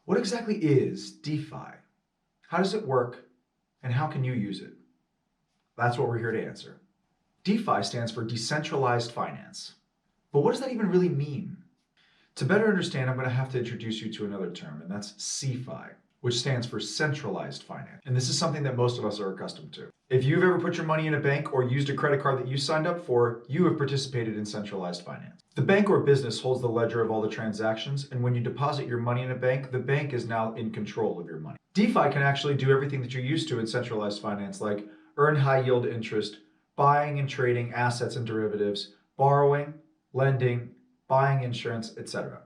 What exactly is DeFi? How does it work, and how can you use it? That's what we're here to answer. DeFi stands for decentralized finance. But what does that even really mean? To better understand, I'm going to have to introduce you to another term, and that's CeFi, which stands for centralized finance. And this is something that most of us are accustomed to. If you've ever put your money in a bank or used a credit card that you signed up for, you have participated in centralized finance. The bank or business holds the ledger of all the transactions, and when you deposit your money in a bank, the bank is now in control of your money. DeFi can actually do everything that you're used to in centralized finance, like earn high yield interest, buying and trading assets and derivatives, borrowing, lending, buying insurance, etc.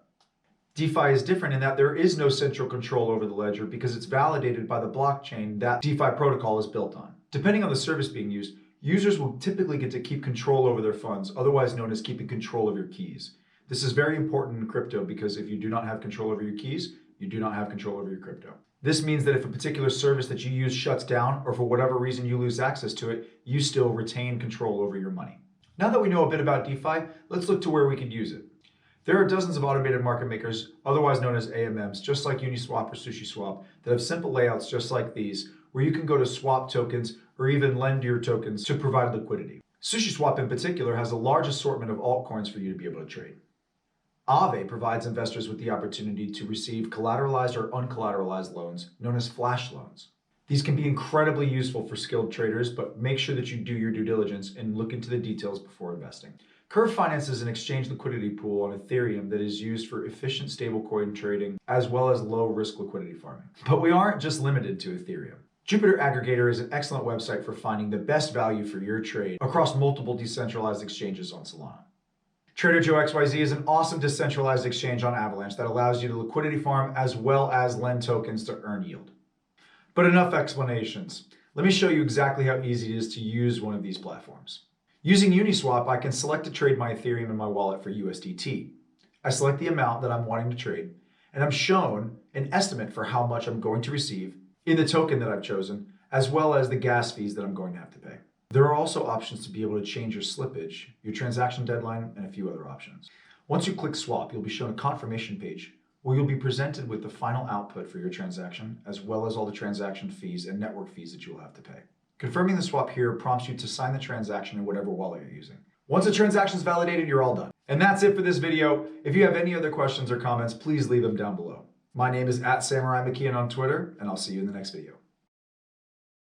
DeFi is different in that there is no central control over the ledger because it's validated by the blockchain that DeFi protocol is built on. Depending on the service being used, users will typically get to keep control over their funds, otherwise known as keeping control of your keys. This is very important in crypto because if you do not have control over your keys, you do not have control over your crypto. This means that if a particular service that you use shuts down, or for whatever reason you lose access to it, you still retain control over your money. Now that we know a bit about DeFi, let's look to where we could use it. There are dozens of automated market makers, otherwise known as AMMs, just like Uniswap or SushiSwap, that have simple layouts just like these, where you can go to swap tokens or even lend your tokens to provide liquidity. SushiSwap in particular has a large assortment of altcoins for you to be able to trade. Aave provides investors with the opportunity to receive collateralized or uncollateralized loans, known as flash loans. These can be incredibly useful for skilled traders, but make sure that you do your due diligence and look into the details before investing. Curve Finance is an exchange liquidity pool on Ethereum that is used for efficient stablecoin trading as well as low-risk liquidity farming. But we aren't just limited to Ethereum. Jupiter Aggregator is an excellent website for finding the best value for your trade across multiple decentralized exchanges on Solana. Trader Joe XYZ is an awesome decentralized exchange on Avalanche that allows you to liquidity farm as well as lend tokens to earn yield. But enough explanations. Let me show you exactly how easy it is to use one of these platforms. Using Uniswap, I can select to trade my Ethereum in my wallet for USDT. I select the amount that I'm wanting to trade, and I'm shown an estimate for how much I'm going to receive in the token that I've chosen, as well as the gas fees that I'm going to have to pay. There are also options to be able to change your slippage, your transaction deadline, and a few other options. Once you click swap, you'll be shown a confirmation page where you'll be presented with the final output for your transaction, as well as all the transaction fees and network fees that you will have to pay. Confirming the swap here prompts you to sign the transaction in whatever wallet you're using. Once the transaction is validated, you're all done. And that's it for this video. If you have any other questions or comments, please leave them down below. My name is @SamuraiMcKeon on Twitter, and I'll see you in the next video.